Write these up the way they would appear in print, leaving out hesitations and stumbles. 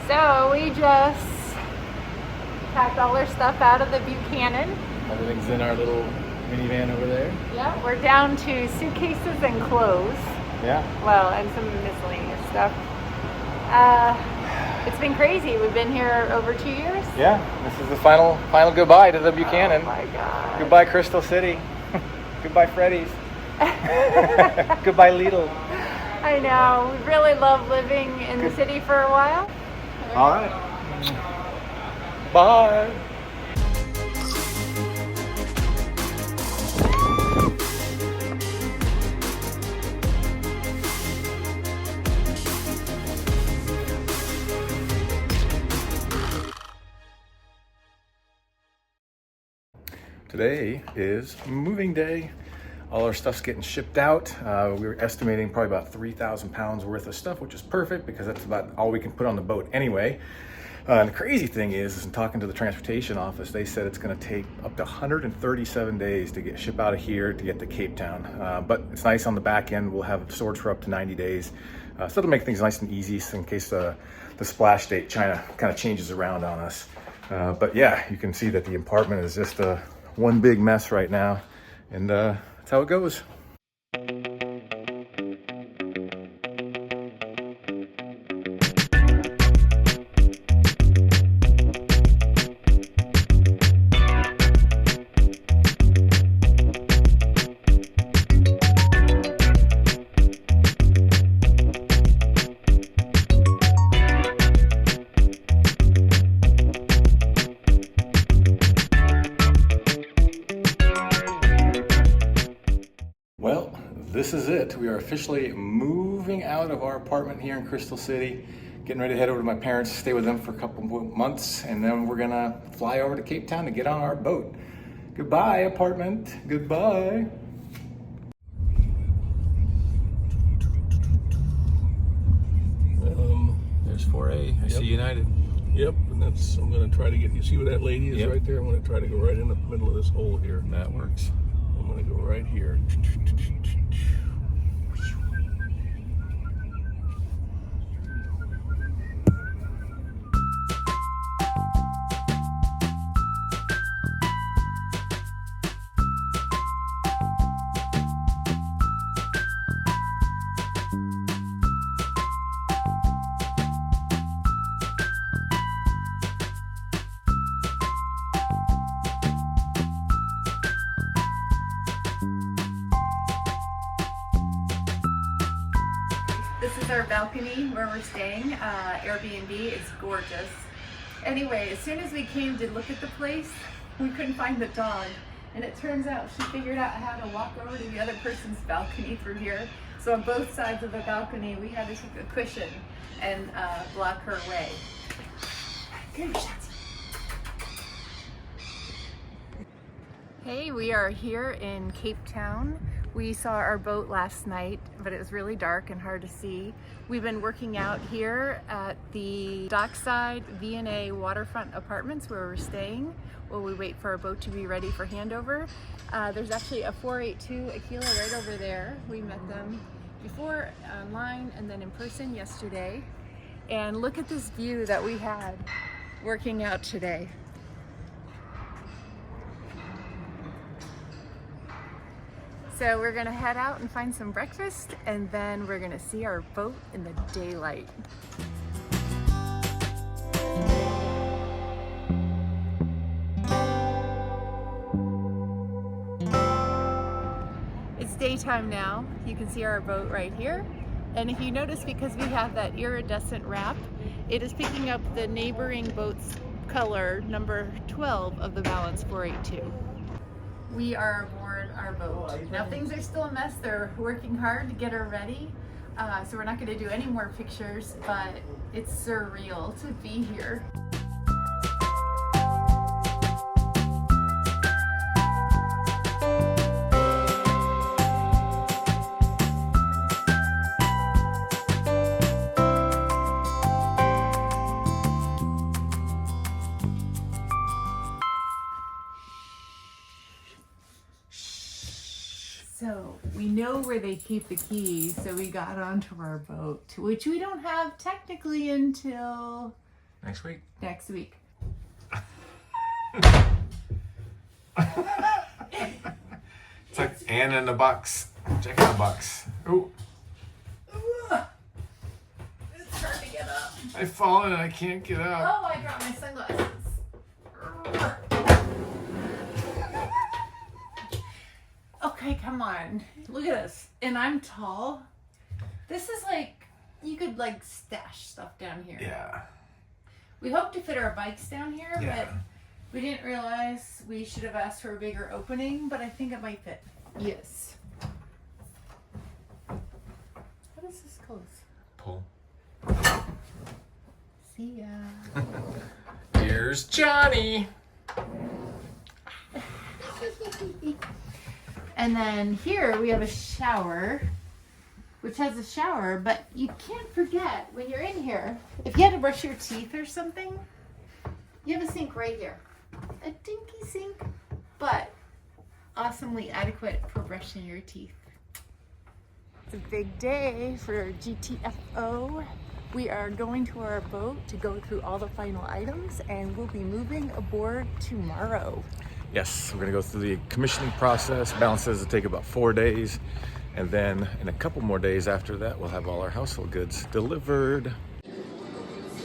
So we just packed all our stuff out of the Buchanan. Everything's in our little minivan over there. Yeah, we're down to suitcases and clothes. Yeah. Well, and some miscellaneous stuff. It's been crazy. We've been here over 2 years. Yeah, this is the final goodbye to the Buchanan. Oh my God. Goodbye Crystal City. Goodbye Freddy's. Goodbye Lidl. I know. We really love living in the city for a while. All right. Bye. Today is moving day. All our stuff's getting shipped out. We were estimating probably about 3,000 pounds worth of stuff, which is perfect because that's about all we can put on the boat anyway. And the crazy thing is in talking to the transportation office, they said it's going to take up to 137 days to get ship out of here to get to Cape Town. But it's nice on the back end. We'll have storage for up to 90 days. So it'll make things nice and easy in case the splash date China kind of changes around on us. But yeah, you can see that the apartment is just one big mess right now. And that's how it goes. Well, this is it. We are officially moving out of our apartment here in Crystal City, getting ready to head over to my parents, stay with them for a couple months, and then we're gonna fly over to Cape Town to get on our boat. Goodbye, apartment. Goodbye. There's 4A. I see United. Yep, and that's, I'm gonna try to get, you see where that lady is Yep. right there? I'm gonna try to go right in the middle of this hole here. That works. I'm gonna go right here. This is our balcony where we're staying. Airbnb is gorgeous. Anyway, as soon as we came to look at the place, we couldn't find the dog. And it turns out she figured out how to walk over to the other person's balcony through here. So on both sides of the balcony, we had to take a cushion and block her way. Good shot. Hey, we are here in Cape Town. We saw our boat last night, but it was really dark and hard to see. We've been working out here at the dockside V&A waterfront apartments where we're staying while we wait for our boat to be ready for handover. There's actually a 482 Aquila right over there. We met them before online and then in person yesterday. And look at this view that we had working out today. So we're gonna head out and find some breakfast, and then we're gonna see our boat in the daylight. It's daytime now. You can see our boat right here. And if you notice, because we have that iridescent wrap, it is picking up the neighboring boat's color, number 12 of the Balance 482. We are aboard our boat. Now things are still a mess. They're working hard to get her ready. So we're not gonna do any more pictures, but it's surreal to be here. So we know where they keep the keys, so we got onto our boat, which we don't have technically until Next week. Next week. It's like Anna in the box. Jack in the box. Ooh. It's hard to get up. I've fallen and I can't get up. Oh, I dropped my sunglasses. Okay, come on. Look at this. And I'm tall. This is like, you could like stash stuff down here. Yeah. We hope to fit our bikes down here, Yeah. but we didn't realize we should have asked for a bigger opening, but I think it might fit. Yes. How does this close? Pull. See ya. Here's Johnny. And then here we have a shower, which has a shower, but you can't forget when you're in here, if you had to brush your teeth or something, you have a sink right here. A dinky sink, but awesomely adequate for brushing your teeth. It's a big day for GTFO. We are going to our boat to go through all the final items, and we'll be moving aboard tomorrow. Yes, we're gonna go through the commissioning process. Balance says it'll take about 4 days. And then in a couple more days after that, we'll have all our household goods delivered.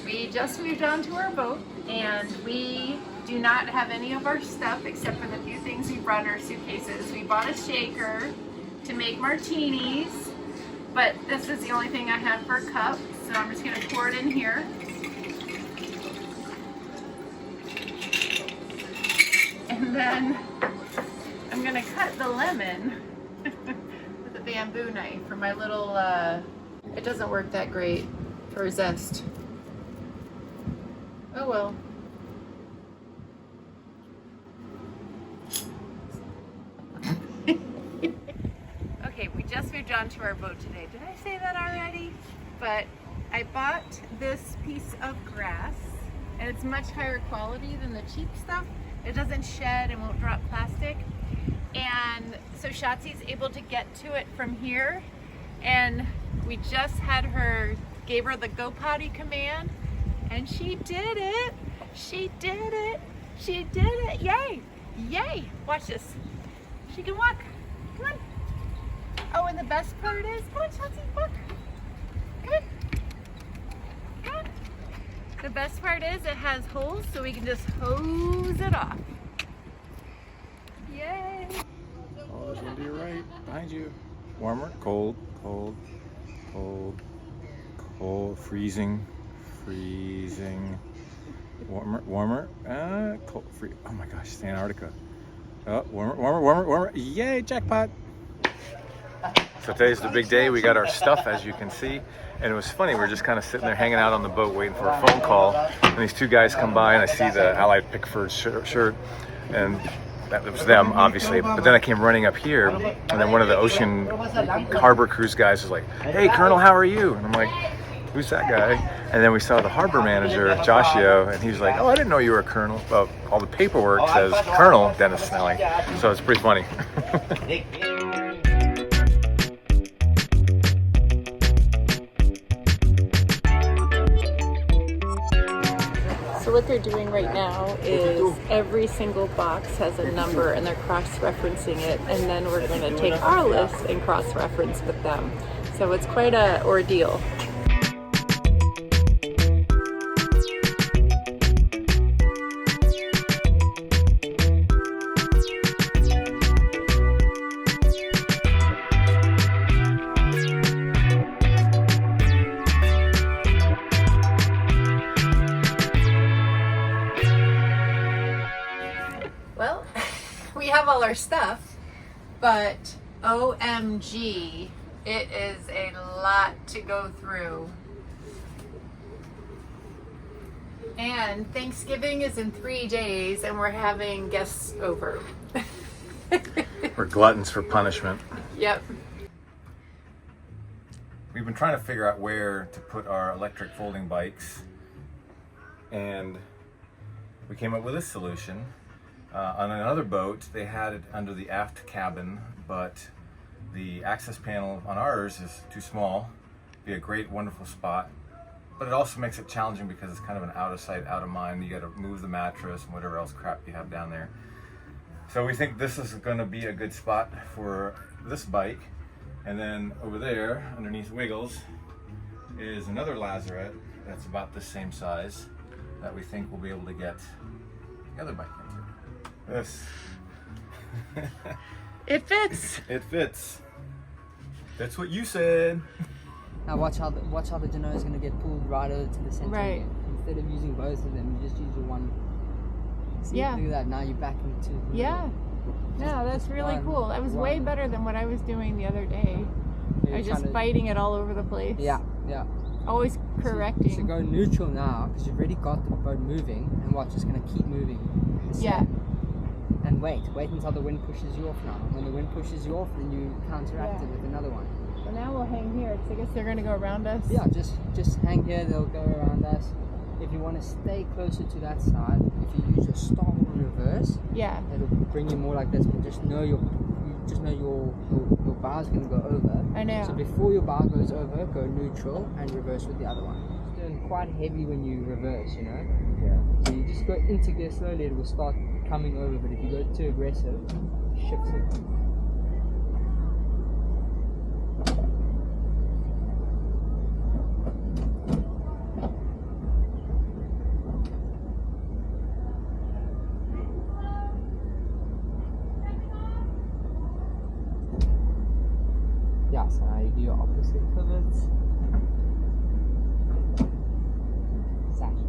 We just moved on to our boat, and we do not have any of our stuff except for the few things we brought in our suitcases. We bought a shaker to make martinis, but this is the only thing I had for a cup, so I'm just gonna pour it in here. And then I'm gonna cut the lemon with a bamboo knife for my little, it doesn't work that great for zest. Oh well. Okay, we just moved on to our boat today. Did I say that already? But I bought this piece of grass, and it's much higher quality than the cheap stuff. It doesn't shed and won't drop plastic. And so Shatzi's able to get to it from here. And we just had her, gave her the go potty command, and she did it. She did it. She did it. Yay. Yay. Watch this. She can walk. Come on. Oh, and the best part is, come on, Shatzi, walk. Come on. Come on. The best part is it has holes, so we can just hose it off. Yay. Oh, there's one to your right, behind you. Warmer, cold, cold, cold, cold, freezing, freezing. Warmer, warmer, cold, free. Oh my gosh, it's Antarctica. Oh, warmer, warmer, warmer, warmer. Yay, jackpot. So today's the big day. We got our stuff, as you can see. And it was funny, we were just kind of sitting there hanging out on the boat waiting for a phone call. And these two guys come by, and I see the Allied Pickford shirt. And that was them, obviously. But then I came running up here, and then one of the ocean harbor cruise guys was like, "Hey, Colonel, how are you?" And I'm like, "Who's that guy?" And then we saw the harbor manager, Joshio, and he was like, "Oh, I didn't know you were a colonel." Well, all the paperwork says Colonel Dennis Snelling, so it's pretty funny. So what they're doing right now is every single box has a number and they're cross-referencing it, and then we're going to take our list and cross-reference with them. So it's quite an ordeal. Well, we have all our stuff, but OMG, it is a lot to go through. And Thanksgiving is in 3 days, and we're having guests over. We're gluttons for punishment. Yep. We've been trying to figure out where to put our electric folding bikes, and we came up with this solution. On another boat, they had it under the aft cabin, but the access panel on ours is too small. Be a great, wonderful spot. but it also makes it challenging because it's kind of an out of sight, out of mind. You got to move the mattress and whatever else crap you have down there. So we think this is going to be a good spot for this bike. And then over there, underneath Wiggles, is another lazarette that's about the same size that we think we'll be able to get the other bike into. This. It fits. It fits. That's what you said. Now watch how the Genoa is going to get pulled right over to the center. Right. Instead of using both of them, you just use the one. See, Yeah. look at that. Now you're back into. Yeah. No, that's really one- cool. That was way one. better than what I was doing the other day. You're I was just trying to- fighting it all over the place. Yeah, yeah. Always correcting. So go neutral now because you've already got the boat moving, and watch, it's going to keep moving. Yeah. And wait until the wind pushes you off now. When the wind pushes you off, then you counteract it with another one. So now we'll hang here. So I guess they're going to go around us. Yeah, just hang here. They'll go around us. If you want to stay closer to that side, if you use your stall in reverse, Yeah. it'll bring you more like this. But just know your bar is going to go over. I know. So before your bar goes over, go neutral and reverse with the other one. It's doing quite heavy when you reverse, you know. Yeah. So you just go into gear slowly. It will start coming over. But if you go too aggressive, it shifts it. Yeah, so now you do your opposite pivots. Exactly.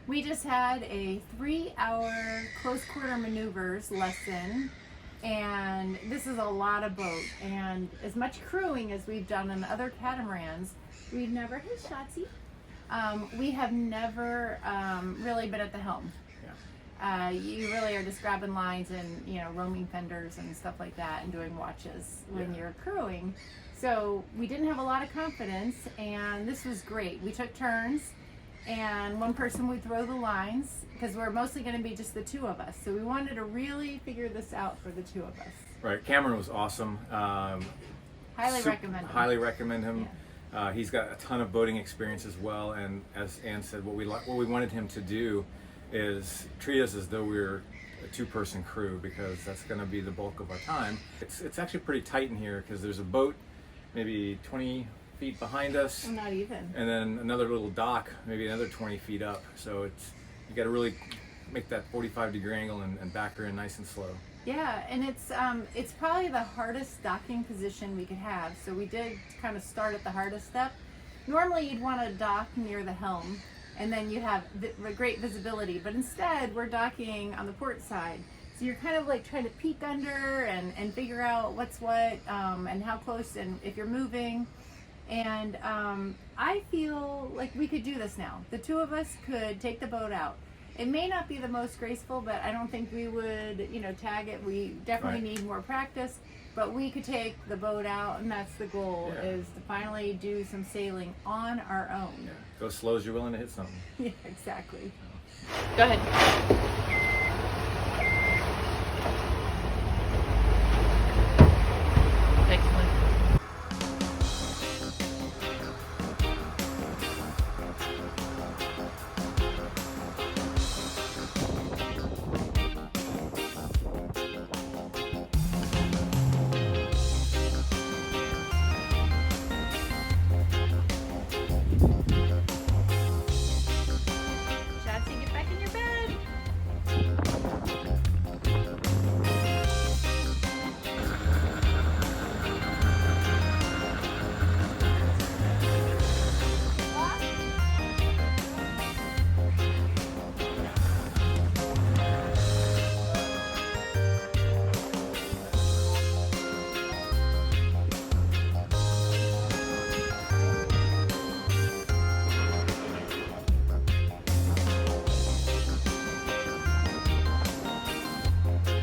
We just had a 3-hour close quarter maneuvers lesson, and this is a lot of boat. And as much crewing as we've done on other catamarans, we've never hit Shotzi. We have never really been at the helm. You really are just grabbing lines and roaming fenders and stuff like that and doing watches when you're crewing. So we didn't have a lot of confidence, and this was great. We took turns, and one person would throw the lines because we're mostly going to be just the two of us. So we wanted to really figure this out for the two of us. Right. Cameron was awesome. Highly recommend him. Highly recommend him. He's got a ton of boating experience as well. And as Ann said, what we wanted him to do is treat us as though we were a two-person crew, because that's going to be the bulk of our time. It's actually pretty tight in here because there's a boat maybe 20 feet behind us, Not even. and then another little dock maybe another 20 feet up. So you got to really make that 45-degree angle and back her in nice and slow. Yeah, and it's probably the hardest docking position we could have. So we did kind of start at the hardest step. Normally you'd want to dock near the helm, and then you have great visibility, but instead we're docking on the port side. So you're kind of like trying to peek under and figure out what's what, and how close, and if you're moving. And I feel like we could do this now. The two of us could take the boat out. It may not be the most graceful, but I don't think we would, tag it. We definitely need more practice, but we could take the boat out, and that's the goal, is to finally do some sailing on our own. Yeah. Go slow as you're willing to hit something. Yeah, exactly. Go ahead. Excellent. Shotzi, get back in your bed.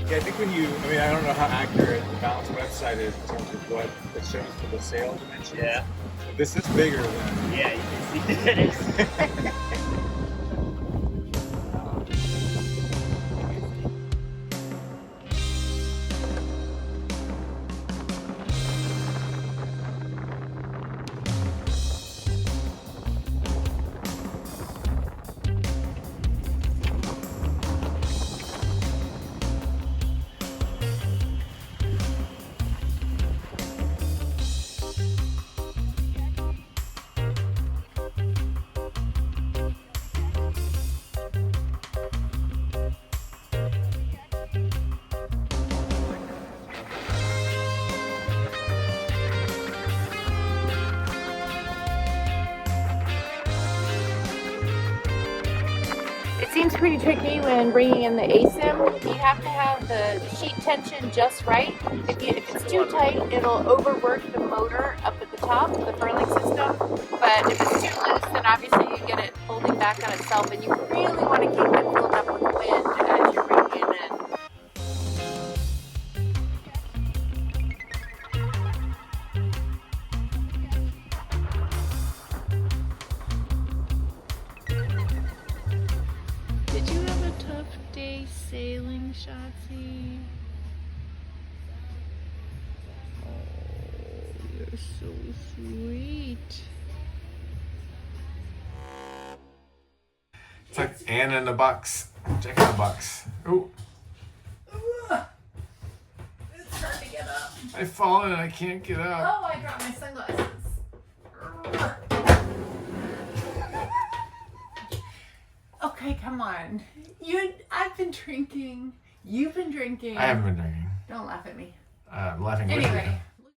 Yeah, I think I don't know how accurate the balance website is in terms of what it shows for the sail dimensions. Yeah. But this is bigger than. Yeah, you can see it is. seems pretty tricky when bringing in the ASIM. You have to have the sheet tension just right. If it's too tight, it'll overwork the motor up at the top, the furling system. But if it's too loose, then obviously you get it folding back on itself, and you really want to keep it filled up with wind as you're bringing it in. Did you have a tough day sailing, Shotzi? Oh, you're so sweet. It's like Anna in the box. Jack in the box. Ooh. It's hard to get up. I've fallen and I can't get up. Oh, I dropped my sunglasses. Okay, come on. I've been drinking. You've been drinking. I haven't been drinking. Don't laugh at me. I'm laughing with you. Anyway.